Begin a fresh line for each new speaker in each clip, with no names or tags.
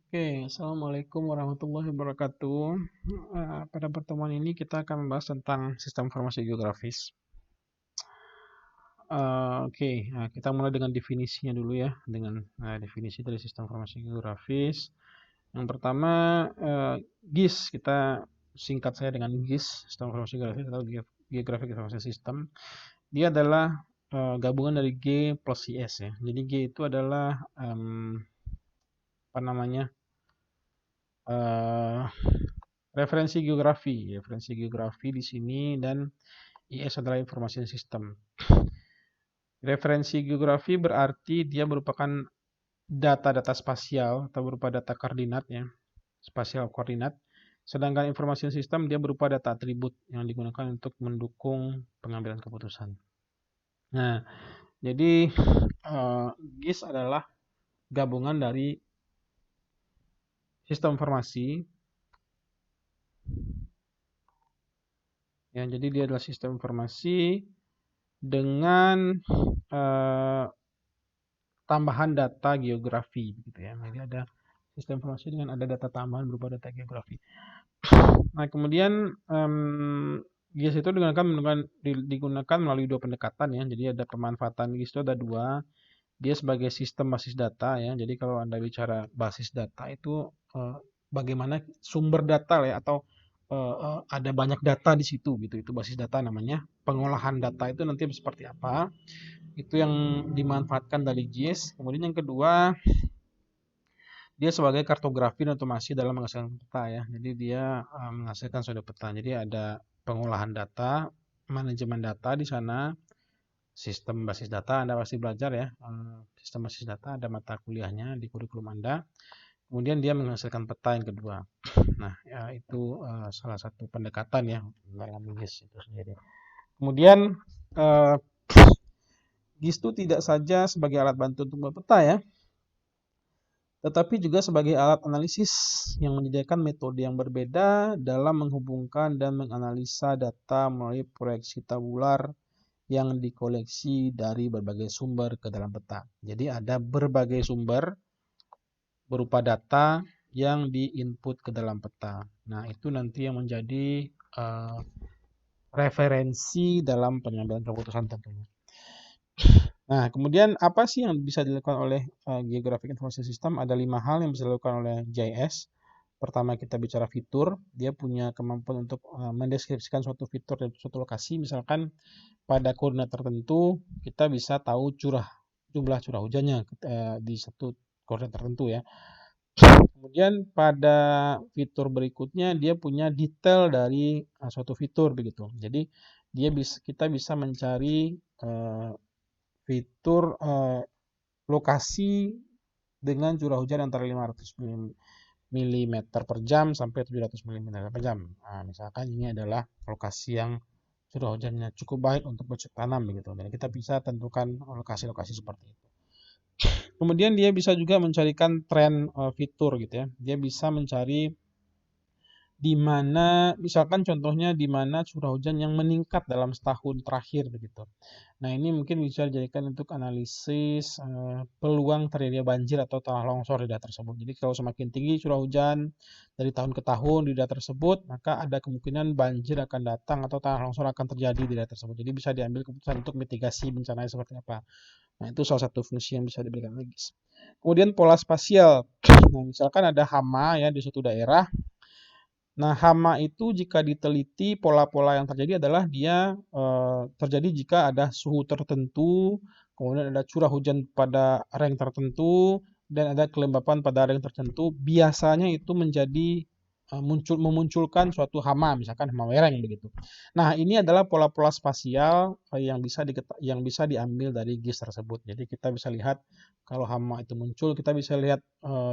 Oke, Assalamualaikum warahmatullahi wabarakatuh. Pada pertemuan ini kita akan membahas tentang sistem informasi geografis. Oke, nah, kita mulai dengan definisinya dulu ya, dengan definisi dari sistem informasi geografis. Yang pertama, GIS, kita singkat saya dengan GIS, sistem informasi geografis atau Geographic Information System. Dia adalah gabungan dari G plus IS ya. Jadi G itu adalah apa namanya? eh referensi geografi di sini, dan IS adalah information system. Referensi geografi berarti dia merupakan data-data spasial atau berupa data koordinat ya, spasial koordinat. Sedangkan information system dia berupa data atribut yang digunakan untuk mendukung pengambilan keputusan. Nah, jadi GIS adalah gabungan dari sistem informasi ya, jadi dia adalah sistem informasi dengan eh, tambahan data geografi gitu ya. Jadi ada sistem informasi dengan ada data tambahan berupa data geografi. Nah, kemudian GIS itu digunakan melalui dua pendekatan ya. Jadi ada pemanfaatan GIS itu ada dua. Dia sebagai sistem basis data ya. Jadi kalau Anda bicara basis data itu bagaimana sumber data ya, atau ada banyak data di situ gitu. Itu basis data namanya. Pengolahan data itu nanti seperti apa? Itu yang dimanfaatkan dari GIS. Kemudian yang kedua, dia sebagai kartografi dan otomasi dalam menghasilkan peta ya. Jadi dia menghasilkan suatu peta. Jadi ada pengolahan data, manajemen data di sana, sistem basis data Anda pasti belajar ya. Sistem basis data ada mata kuliahnya di kurikulum Anda. Kemudian dia menghasilkan peta yang kedua. Nah, ya, itu salah satu pendekatan ya dalam GIS itu sendiri. Kemudian GIS itu tidak saja sebagai alat bantu untuk berpeta ya, tetapi juga sebagai alat analisis yang menyediakan metode yang berbeda dalam menghubungkan dan menganalisa data melalui proyeksi tabular yang dikoleksi dari berbagai sumber ke dalam peta. Jadi ada berbagai sumber berupa data yang diinput ke dalam peta. Nah, itu nanti yang menjadi referensi dalam pengambilan keputusan tentunya. Nah, kemudian apa sih yang bisa dilakukan oleh Geographic Information System? Ada 5 hal yang bisa dilakukan oleh GIS. Pertama, kita bicara fitur. Dia punya kemampuan untuk mendeskripsikan suatu fitur dari suatu lokasi. Misalkan pada koordinat tertentu, kita bisa tahu jumlah curah hujannya di satu koordinat tertentu ya. Kemudian pada fitur berikutnya, dia punya detail dari suatu fitur begitu. Jadi kita bisa mencari fitur lokasi dengan curah hujan antara 500 mm per jam sampai 700 mm per jam. Nah, misalkan ini adalah lokasi yang curah hujannya cukup baik untuk bercocok tanam begitu. Dan kita bisa tentukan lokasi-lokasi seperti itu. Kemudian dia bisa juga mencarikan tren fitur gitu ya. Dia bisa mencari di mana misalkan contohnya di mana curah hujan yang meningkat dalam setahun terakhir begitu. Nah, ini mungkin bisa dijadikan untuk analisis peluang terjadinya banjir atau tanah longsor di daerah tersebut. Jadi kalau semakin tinggi curah hujan dari tahun ke tahun di daerah tersebut, maka ada kemungkinan banjir akan datang atau tanah longsor akan terjadi di daerah tersebut. Jadi bisa diambil keputusan untuk mitigasi bencana seperti apa. Nah, itu salah satu fungsi yang bisa diberikan lagi. Kemudian pola spasial. Nah, misalkan ada hama ya di suatu daerah. Nah, hama itu jika diteliti pola-pola yang terjadi adalah dia terjadi jika ada suhu tertentu, kemudian ada curah hujan pada rank tertentu, dan ada kelembapan pada rank tertentu. Biasanya itu menjadi memunculkan suatu hama, misalkan hama lereng begitu. Nah, ini adalah pola-pola spasial yang bisa diambil dari GIS tersebut. Jadi kita bisa lihat kalau hama itu muncul, kita bisa lihat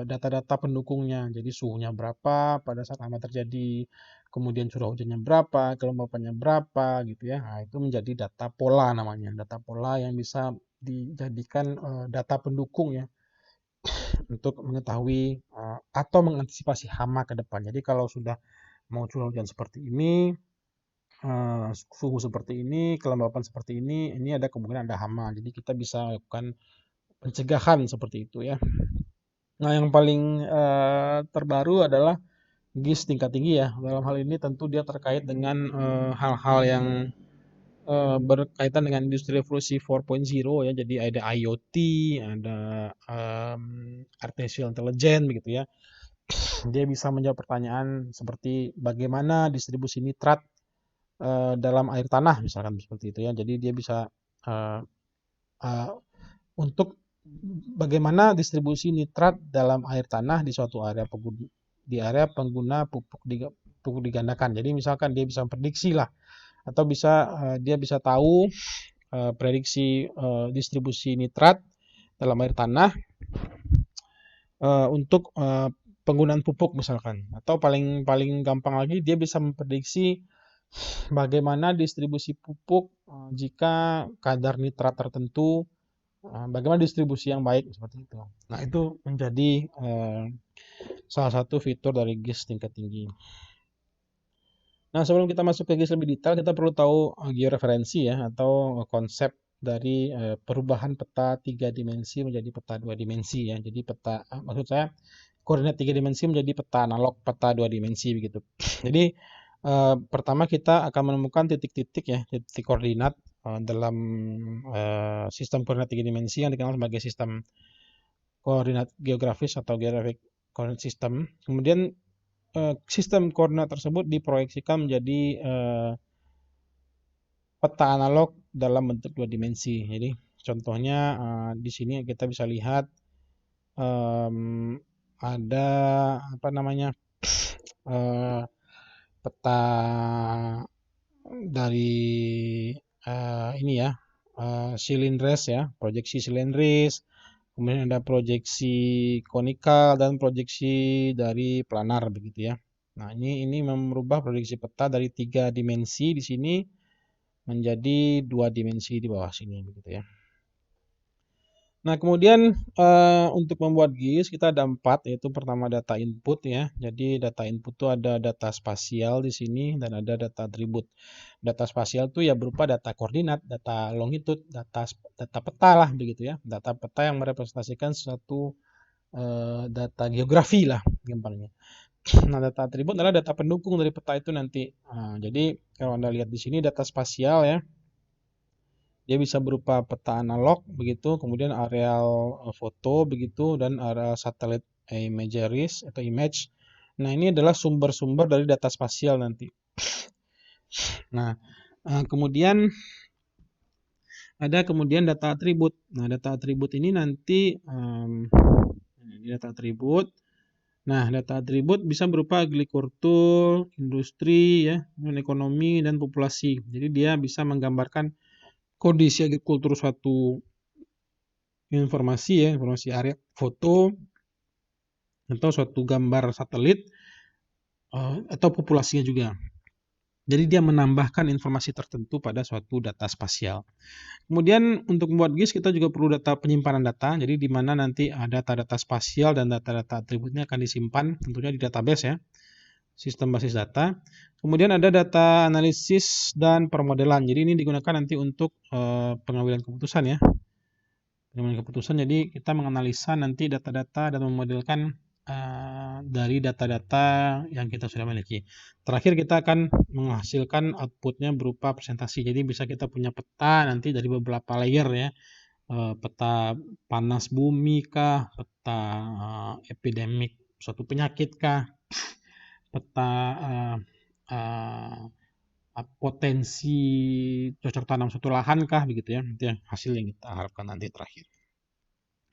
data-data pendukungnya. Jadi suhunya berapa pada saat hama terjadi, kemudian curah hujannya berapa, kelembapannya berapa gitu ya. Nah, itu menjadi data pola namanya. Data pola yang bisa dijadikan data pendukung ya untuk mengetahui atau mengantisipasi hama ke depan. Jadi kalau sudah mau curah hujan seperti ini, suhu seperti ini, kelembapan seperti ini ada kemungkinan ada hama. Jadi kita bisa lakukan pencegahan seperti itu ya. Nah, yang paling terbaru adalah GIS tingkat tinggi ya. Dalam hal ini tentu dia terkait dengan hal-hal yang berkaitan dengan industri revolusi 4.0 ya. Jadi ada IoT, ada artificial intelligence begitu ya. Dia bisa menjawab pertanyaan seperti bagaimana distribusi nitrat dalam air tanah misalkan seperti itu ya. Jadi dia bisa eh, eh, untuk bagaimana distribusi nitrat dalam air tanah di suatu area pengguna pupuk digandakan. Jadi misalkan dia bisa prediksi lah atau dia bisa tahu prediksi distribusi nitrat dalam air tanah untuk penggunaan pupuk misalkan. Atau paling paling gampang lagi dia bisa memprediksi bagaimana distribusi pupuk jika kadar nitrat tertentu, bagaimana distribusi yang baik seperti itu. Nah, itu menjadi salah satu fitur dari GIS tingkat tinggi. Nah, sebelum kita masuk ke GIS lebih detail, kita perlu tahu georeferensi ya atau konsep dari perubahan peta 3 dimensi menjadi peta 2 dimensi ya. Jadi maksud saya koordinat 3 dimensi menjadi peta analog peta 2 dimensi begitu. Jadi pertama kita akan menemukan titik-titik ya, titik koordinat dalam sistem koordinat 3 dimensi yang dikenal sebagai sistem koordinat geografis atau geographic coordinate system. Kemudian sistem koordinat tersebut diproyeksikan menjadi peta analog dalam bentuk 2 dimensi. Jadi contohnya di sini kita bisa lihat ada apa namanya eh, peta dari ini ya silindris ya, proyeksi silindris, kemudian ada proyeksi konikal dan proyeksi dari planar begitu ya. Nah, ini merubah proyeksi peta dari 3 dimensi di sini menjadi 2 dimensi di bawah sini begitu ya. Nah, kemudian untuk membuat GIS kita ada 4, yaitu pertama data input ya. Jadi data input itu ada data spasial di sini dan ada data atribut. Data spasial itu ya berupa data koordinat, data longitude, data peta lah begitu ya. Data peta yang merepresentasikan suatu data geografi lah gampangnya. Nah, data atribut adalah data pendukung dari peta itu nanti. Nah, jadi kalau Anda lihat di sini data spasial ya, dia bisa berupa peta analog begitu, kemudian areal foto begitu, dan areal satelit imageries atau image. Nah, ini adalah sumber-sumber dari data spasial nanti. Nah, kemudian ada data atribut. Nah, data atribut ini nanti data atribut. Nah, data atribut bisa berupa agrikultur, industri, ya, ekonomi, dan populasi. Jadi dia bisa menggambarkan kondisi agrikultur suatu informasi ya, informasi area foto atau suatu gambar satelit atau populasinya juga. Jadi dia menambahkan informasi tertentu pada suatu data spasial. Kemudian untuk membuat GIS kita juga perlu data penyimpanan data. Jadi di mana nanti ada data spasial dan data-data atributnya akan disimpan tentunya di database ya, sistem basis data. Kemudian ada data analisis dan permodelan. Jadi ini digunakan nanti untuk pengambilan keputusan ya. Pengambilan keputusan. Jadi kita menganalisa nanti data-data dan memodelkan dari data-data yang kita sudah miliki. Terakhir kita akan menghasilkan outputnya berupa presentasi. Jadi bisa kita punya peta nanti dari beberapa layer ya. Peta panas bumi kah, peta epidemik suatu penyakit kah, peta potensi cocok tanam suatu lahan kah begitu ya. Itu yang hasil yang kita harapkan nanti terakhir.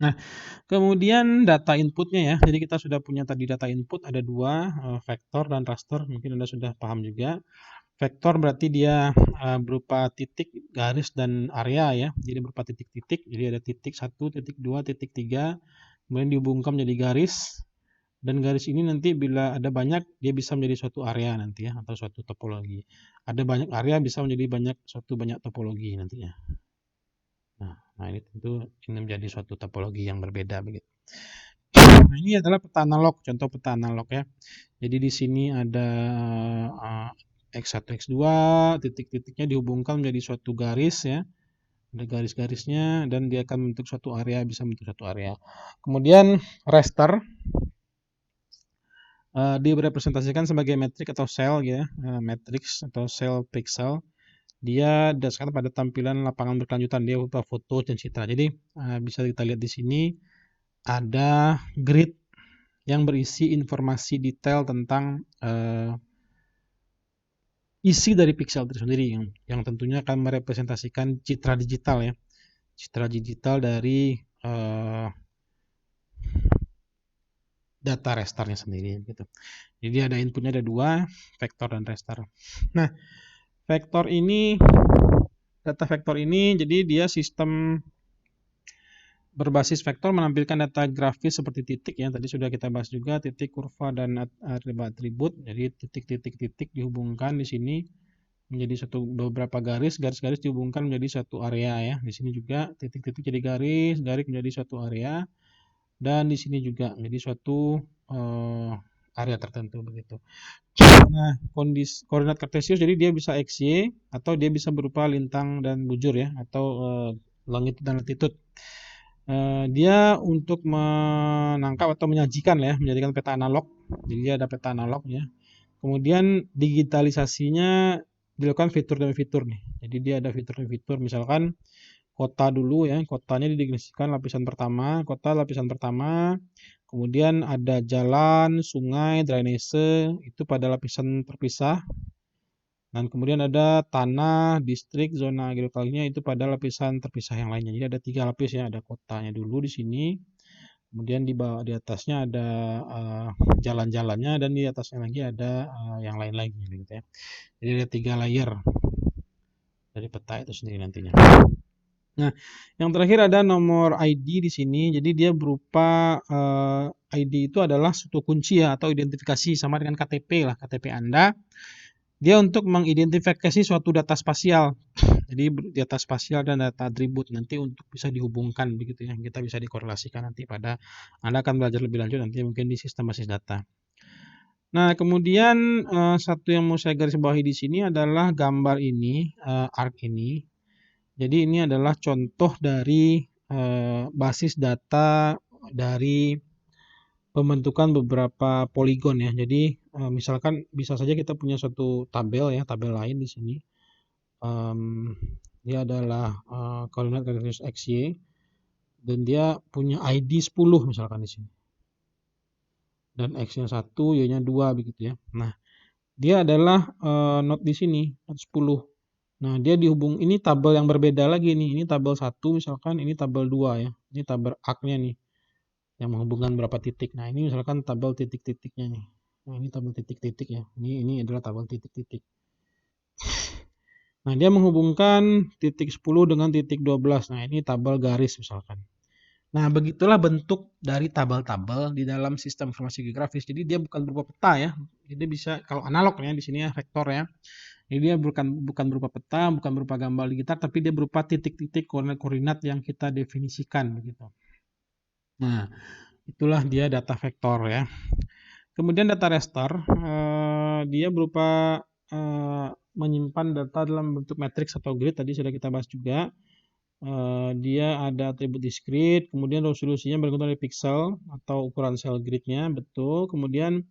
Nah, kemudian data inputnya ya. Jadi kita sudah punya tadi data input ada 2, vektor dan raster. Mungkin Anda sudah paham juga. Vektor berarti dia berupa titik, garis, dan area ya. Jadi berupa titik-titik. Jadi ada titik 1, titik 2, titik 3. Kemudian dihubungkan menjadi garis. Dan garis ini nanti bila ada banyak, dia bisa menjadi suatu area nanti ya, atau suatu topologi. Ada banyak area bisa menjadi banyak topologi nantinya. Nah, ini tentu ini menjadi suatu topologi yang berbeda begitu. Nah, ini adalah peta analog, contoh peta analog ya. Jadi di sini ada X1, X2, titik-titiknya dihubungkan menjadi suatu garis ya. ada garis-garisnya, dan dia akan membentuk suatu area, bisa membentuk suatu area. Kemudian raster direpresentasikan sebagai metrik atau sel ya, matrix atau sel pixel. Dia berdasarkan pada tampilan lapangan berkelanjutan, dia berupa foto dan citra. Jadi bisa kita lihat di sini ada grid yang berisi informasi detail tentang isi dari pixel itu sendiri, yang tentunya akan merepresentasikan citra digital ya, citra digital dari data rasternya sendiri gitu. Jadi ada inputnya ada dua, vektor dan raster. Nah, data vektor ini jadi dia sistem berbasis vektor menampilkan data grafis seperti titik ya, tadi sudah kita bahas juga, titik, kurva, dan atribut. Jadi titik-titik-titik dihubungkan di sini menjadi beberapa garis-garis dihubungkan menjadi satu area ya. Di sini juga titik-titik jadi garis menjadi suatu area, dan di sini juga menjadi suatu area tertentu begitu. Nah, koordinat kartesius jadi dia bisa x, y, atau dia bisa berupa lintang dan bujur ya, atau longitud dan latitude. Dia untuk menangkap atau menyajikan peta analog. Jadi dia ada peta analog ya. Kemudian digitalisasinya dilakukan fitur demi fitur nih. Jadi dia ada fitur demi fitur. Misalkan kota dulu ya, kotanya didefinisikan lapisan pertama, kota lapisan pertama. Kemudian ada jalan, sungai, drainase itu pada lapisan terpisah. Dan kemudian ada tanah, distrik, zona geologinya itu pada lapisan terpisah yang lainnya. Jadi ada 3 lapis ya, ada kotanya dulu di sini. Kemudian di atasnya ada jalan-jalannya, dan di atasnya lagi ada yang lain lagi gitu ya. Jadi ada 3 layer dari peta itu sendiri nantinya. Nah, yang terakhir ada nomor ID di sini. Jadi dia berupa ID itu adalah suatu kunci ya, atau identifikasi, sama dengan KTP lah, KTP Anda. Dia untuk mengidentifikasi suatu data spasial. Jadi data spasial dan data atribut nanti untuk bisa dihubungkan begitu ya. Kita bisa dikorelasikan nanti pada Anda akan belajar lebih lanjut nanti mungkin di sistem basis data. Nah, kemudian satu yang mau saya garis bawahi di sini adalah gambar ini, arc ini. Jadi ini adalah contoh dari basis data dari pembentukan beberapa poligon ya. Jadi misalkan bisa saja kita punya suatu tabel ya, tabel lain di sini. Dia adalah koordinat kartesius x, y, dan dia punya ID 10 misalkan di sini. Dan x-nya 1, y-nya 2 begitu ya. Nah, dia adalah node di sini, node 10. Nah, dia ini tabel yang berbeda lagi nih. Ini tabel 1 misalkan, ini tabel 2 ya. Ini tabel arc-nya nih yang menghubungkan berapa titik. Nah, ini misalkan tabel titik-titiknya nih. Nah, ini tabel titik-titik ya. Ini adalah tabel titik-titik. Nah, dia menghubungkan titik 10 dengan titik 12. Nah, ini tabel garis misalkan. Nah, begitulah bentuk dari tabel-tabel di dalam sistem informasi geografis. Jadi dia bukan berupa peta ya. Jadi bisa kalau analog ya di sini ya, vektor ya. Jadi dia bukan berupa peta, bukan berupa gambar digital, tapi dia berupa titik-titik koordinat-koordinat yang kita definisikan begitu. Nah, itulah dia data vektor ya. Kemudian data raster, dia berupa menyimpan data dalam bentuk matriks atau grid, tadi sudah kita bahas juga. Dia ada atribut diskrit, kemudian resolusinya bergantung dari pixel atau ukuran sel gridnya, betul. Kemudian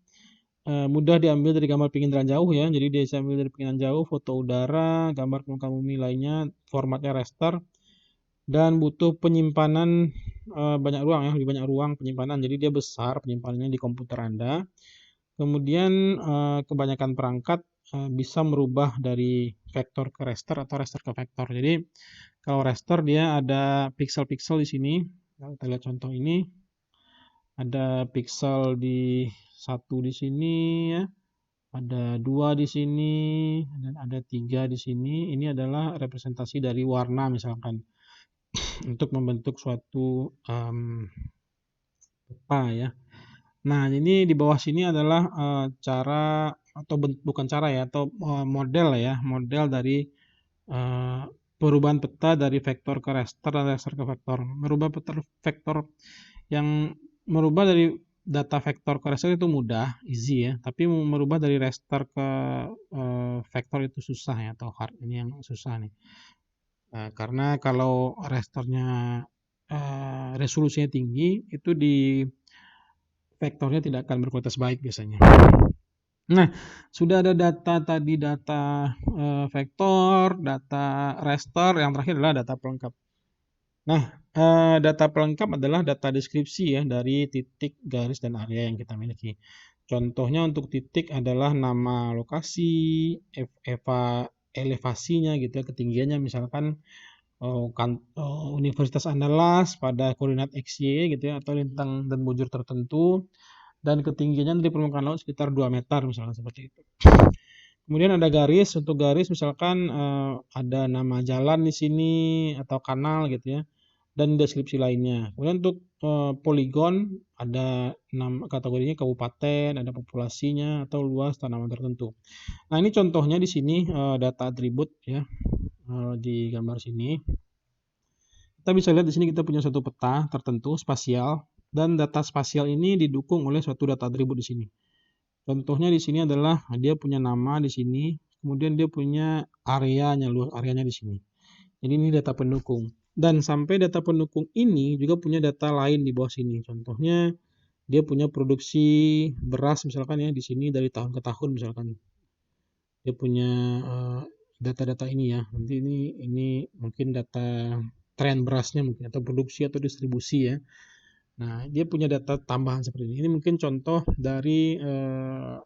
mudah diambil dari gambar penginderaan jauh ya, jadi dia bisa ambil dari penginderaan jauh, foto udara, gambar permukaan bumi lainnya, formatnya raster, dan butuh penyimpanan banyak ruang ya, lebih banyak ruang penyimpanan, jadi dia besar penyimpanannya di komputer Anda. Kemudian kebanyakan perangkat bisa merubah dari vektor ke raster atau raster ke vektor. Jadi kalau raster dia ada pixel-pixel di sini. Kita lihat contoh ini. Ada pixel di 1 di sini ya. Ada 2 di sini dan ada 3 di sini. Ini adalah representasi dari warna misalkan untuk membentuk suatu peta ya. Nah, ini di bawah sini adalah cara atau bukan cara ya, atau model ya, model dari perubahan peta dari vektor ke raster dan raster ke vektor. Merubah vektor yang merubah dari data vektor ke raster itu mudah, easy ya. Tapi merubah dari raster ke vektor itu susah ya, atau hard. Ini yang susah nih. Karena kalau rasternya resolusinya tinggi, itu di vektornya tidak akan berkualitas baik biasanya. Nah, sudah ada data tadi, data vektor, data raster, yang terakhir adalah data pelengkap. Nah, data pelengkap adalah data deskripsi ya dari titik, garis, dan area yang kita miliki. Contohnya untuk titik adalah nama lokasi, elevasinya gitu ya, ketinggiannya misalkan Universitas Andalas pada koordinat XY gitu ya, atau lintang dan bujur tertentu, dan ketinggiannya dari permukaan laut sekitar 2 meter misalnya seperti itu. Kemudian ada garis, untuk garis misalkan ada nama jalan di sini atau kanal gitu ya, dan deskripsi lainnya. Kemudian untuk poligon ada nama kategorinya kabupaten, ada populasinya atau luas tanaman tertentu. Nah, ini contohnya di sini data atribut ya, di gambar sini. Kita bisa lihat di sini kita punya suatu peta tertentu spasial, dan data spasial ini didukung oleh suatu data atribut di sini. Contohnya di sini adalah dia punya nama di sini, kemudian dia punya areanya, luas areanya di sini. Jadi ini data pendukung. Dan sampai data pendukung ini juga punya data lain di bawah sini. Contohnya dia punya produksi beras misalkan ya di sini dari tahun ke tahun misalkan. Dia punya data-data ini ya. Nanti ini mungkin data tren berasnya mungkin atau produksi atau distribusi ya. Nah, dia punya data tambahan seperti ini. Ini mungkin contoh dari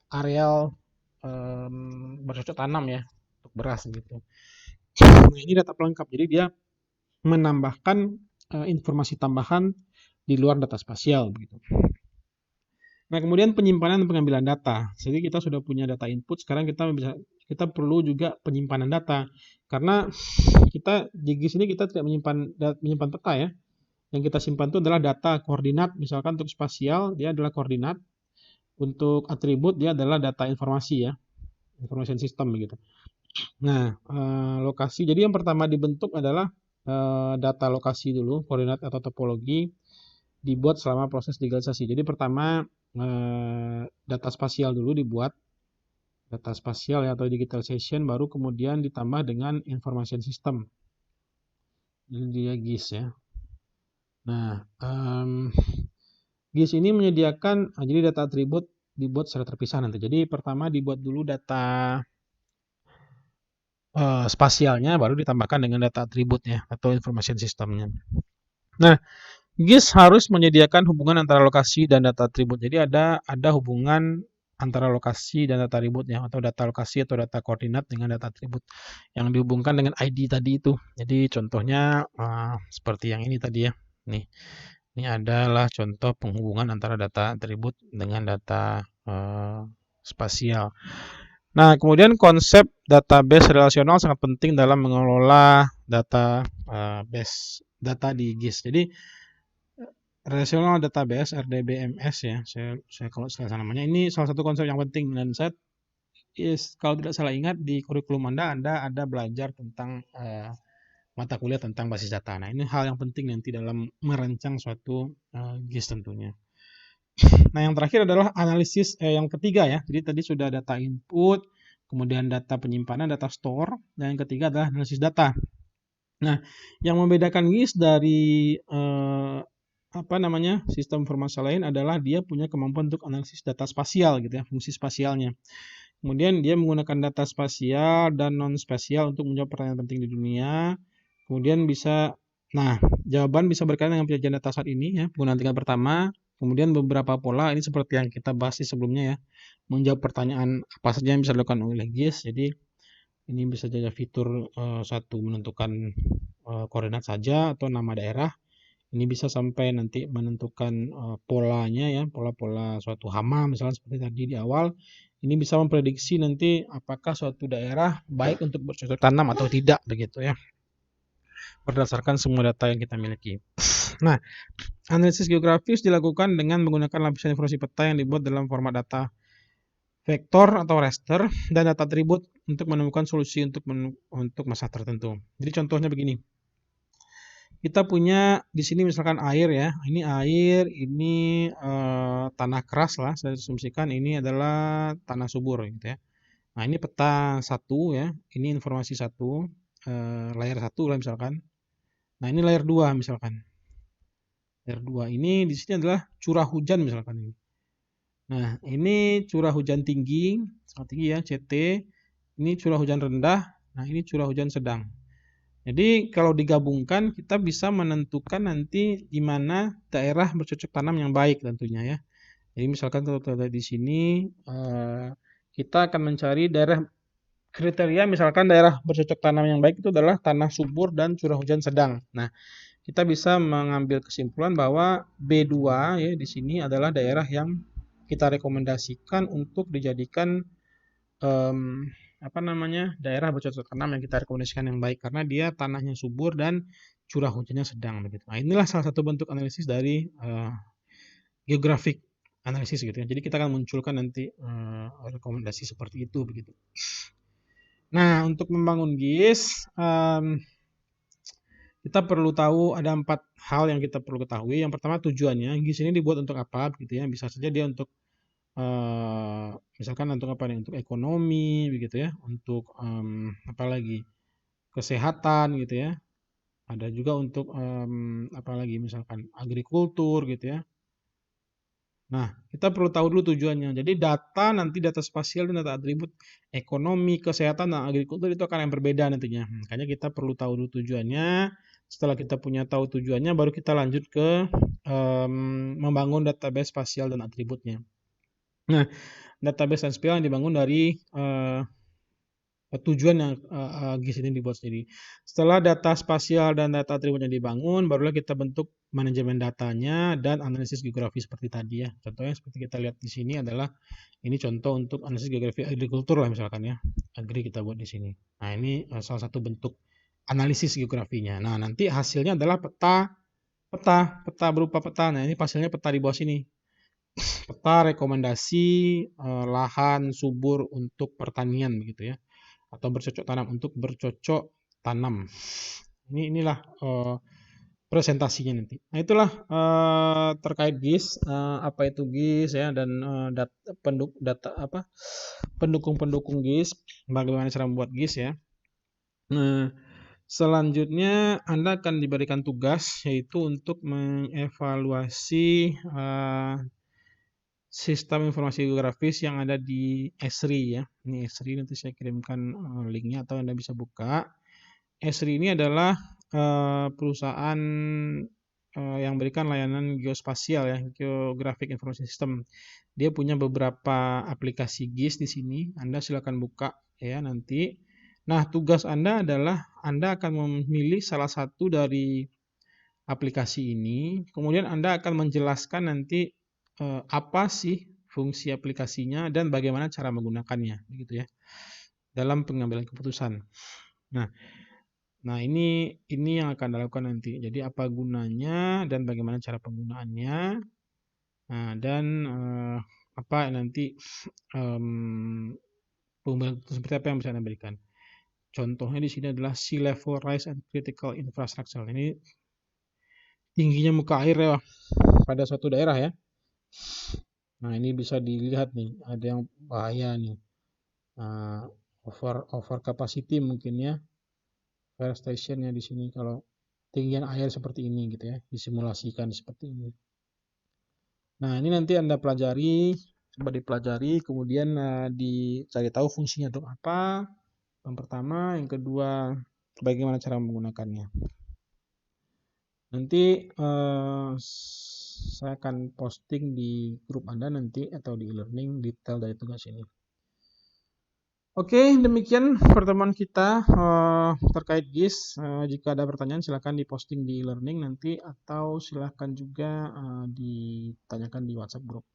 areal bercocok tanam ya untuk beras gitu. Nah, ini data pelengkap. Jadi dia menambahkan informasi tambahan di luar data spasial begitu. Nah, kemudian penyimpanan dan pengambilan data. Jadi kita sudah punya data input, sekarang kita perlu juga penyimpanan data. Karena kita di GIS ini kita tidak menyimpan peta ya. Yang kita simpan itu adalah data koordinat, misalkan untuk spasial dia adalah koordinat, untuk atribut dia adalah data informasi ya, information system begitu. Nah, lokasi. Jadi yang pertama dibentuk adalah data lokasi dulu, koordinat atau topologi dibuat selama proses digitalisasi. Jadi pertama data spasial dulu dibuat, data spasial ya, atau digitalization, baru kemudian ditambah dengan information system. Ini dia GIS ya. Nah, GIS ini menyediakan jadi data atribut dibuat secara terpisah nanti. Jadi pertama dibuat dulu data spasialnya, baru ditambahkan dengan data atributnya atau information systemnya. Nah, GIS harus menyediakan hubungan antara lokasi dan data atribut. Jadi ada hubungan antara lokasi dan data atributnya, atau data lokasi atau data koordinat dengan data atribut yang dihubungkan dengan ID tadi itu. Jadi contohnya seperti yang ini tadi ya. Nih, ini adalah contoh penghubungan antara data atribut dengan data spasial. Nah, kemudian konsep database relasional sangat penting dalam mengelola base data di GIS. Jadi Relational Database (RDBMS) ya, saya kalau salah namanya, ini salah satu konsep yang penting, dan saya kalau tidak salah ingat di kurikulum Anda ada belajar tentang mata kuliah tentang basis data. Nah, ini hal yang penting nanti dalam merancang suatu GIS tentunya. Nah, yang terakhir adalah analisis yang ketiga ya. Jadi tadi sudah data input, kemudian data penyimpanan, data store, dan yang ketiga adalah analisis data. Nah, yang membedakan GIS dari sistem informasi lain adalah dia punya kemampuan untuk analisis data spasial gitu ya, fungsi spasialnya. Kemudian dia menggunakan data spasial dan non spasial untuk menjawab pertanyaan penting di dunia. Kemudian jawaban bisa berkaitan dengan penyajian data saat ini ya, penggunaan tingkat pertama. Kemudian beberapa pola, ini seperti yang kita bahas sebelumnya ya, menjawab pertanyaan apa saja yang bisa dilakukan oleh GIS. Jadi ini bisa jadi fitur satu menentukan koordinat saja atau nama daerah. Ini bisa sampai nanti menentukan polanya ya, pola-pola suatu hama misalnya seperti tadi di awal. Ini bisa memprediksi nanti apakah suatu daerah baik untuk bercocok tanam atau tidak begitu ya, berdasarkan semua data yang kita miliki. Nah, analisis geografis dilakukan dengan menggunakan lapisan informasi peta yang dibuat dalam format data vektor atau raster dan data atribut untuk menemukan solusi untuk masalah tertentu. Jadi contohnya begini. Kita punya di sini misalkan air ya. Ini air, ini tanah keras lah, saya asumsikan ini adalah tanah subur gitu ya. Nah, ini peta 1 ya. Ini informasi 1. layar 1 lah misalkan. Nah, ini layar 2 misalkan. Layar 2 ini di sini adalah curah hujan misalkan ini. Nah, ini curah hujan tinggi, sangat tinggi ya, CT. Ini curah hujan rendah. Nah, ini curah hujan sedang. Jadi kalau digabungkan kita bisa menentukan nanti di mana daerah bercocok tanam yang baik tentunya ya. Jadi misalkan kalau kita lihat di sini kita akan mencari daerah kriteria misalkan daerah bercocok tanam yang baik itu adalah tanah subur dan curah hujan sedang. Nah, kita bisa mengambil kesimpulan bahwa B2 ya di sini adalah daerah yang kita rekomendasikan untuk dijadikan em, apa namanya daerah bercocok tanam yang kita rekomendasikan yang baik karena dia tanahnya subur dan curah hujannya sedang begitu. Nah, inilah salah satu bentuk analisis dari geografik analisis gitu ya. Jadi kita akan munculkan nanti rekomendasi seperti itu begitu. Nah, untuk membangun GIS kita perlu tahu ada 4 hal yang kita perlu ketahui. Yang pertama tujuannya, GIS ini dibuat untuk apa gitu ya. Bisa saja dia untuk misalkan untuk apa nih? Untuk ekonomi begitu ya, untuk apa lagi? Kesehatan gitu ya. Ada juga untuk apa lagi? Misalkan agrikultur gitu ya. Nah, kita perlu tahu dulu tujuannya. Jadi nanti data spasial dan data atribut ekonomi, kesehatan, dan agrikultur itu akan yang berbeda nantinya. Makanya kita perlu tahu dulu tujuannya. Setelah kita punya tahu tujuannya, baru kita lanjut ke membangun database spasial dan atributnya. Nah, database dan spasial yang dibangun dari tujuan yang GIS ini dibuat sendiri. Setelah data spasial dan data atributnya dibangun, barulah kita bentuk manajemen datanya dan analisis geografi seperti tadi ya. Contohnya seperti kita lihat di sini adalah ini contoh untuk analisis geografi agrikultur lah misalkan ya. Agri kita buat di sini. Nah, ini salah satu bentuk analisis geografinya. Nah, nanti hasilnya adalah peta berupa peta. Nah, ini hasilnya peta di bawah sini. Peta rekomendasi lahan subur untuk pertanian begitu ya atau bercocok tanam untuk bercocok tanam. Inilah presentasinya nanti. Nah, itulah terkait GIS, apa itu GIS ya dan pendukung-pendukung GIS, bagaimana cara membuat GIS ya. Nah, selanjutnya Anda akan diberikan tugas yaitu untuk mengevaluasi sistem informasi geografis yang ada di Esri ya. Ini Esri nanti saya kirimkan linknya atau Anda bisa buka. Esri ini adalah perusahaan yang berikan layanan geospasial ya, Geographic Information System. Dia punya beberapa aplikasi GIS di sini. Anda silakan buka ya nanti. Nah, tugas Anda adalah Anda akan memilih salah satu dari aplikasi ini, kemudian Anda akan menjelaskan nanti apa sih fungsi aplikasinya dan bagaimana cara menggunakannya, begitu ya, dalam pengambilan keputusan. Nah, ini yang akan dilakukan nanti. Jadi apa gunanya dan bagaimana cara penggunaannya. Nah, dan apa nanti pengambilan keputusan seperti apa yang bisa Anda berikan. Contohnya di sini adalah sea level rise and critical infrastructure. Ini tingginya muka air ya pada suatu daerah ya. Nah, ini bisa dilihat nih, ada yang bahaya nih. Over capacity mungkin ya. Fire stationnya di sini kalau tinggian air seperti ini gitu ya, disimulasikan seperti ini. Nah, ini nanti Anda pelajari, coba dipelajari, kemudian dicari tahu fungsinya untuk apa. Yang pertama, yang kedua, bagaimana cara menggunakannya. Nanti saya akan posting di grup Anda nanti atau di e-learning detail dari tugas ini. Oke, demikian pertemuan kita terkait GIS. Jika ada pertanyaan silahkan diposting di e-learning nanti atau silahkan juga ditanyakan di WhatsApp grup.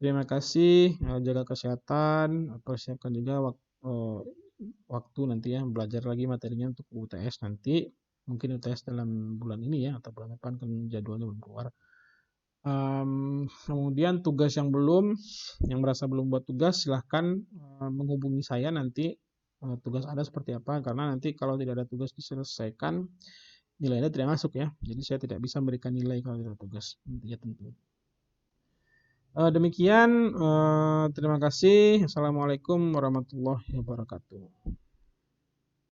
Terima kasih, jaga kesehatan, persiapkan juga waktu nanti ya belajar lagi materinya untuk UTS nanti. Mungkin UTS dalam bulan ini ya atau bulan depan kan jadwalnya belum keluar. Kemudian tugas yang merasa belum buat tugas silahkan menghubungi saya nanti tugas Anda seperti apa karena nanti kalau tidak ada tugas diselesaikan nilainya tidak masuk ya. Jadi saya tidak bisa memberikan nilai kalau tidak ada tugas. Ya tentu. Demikian terima kasih. Assalamualaikum warahmatullahi wabarakatuh.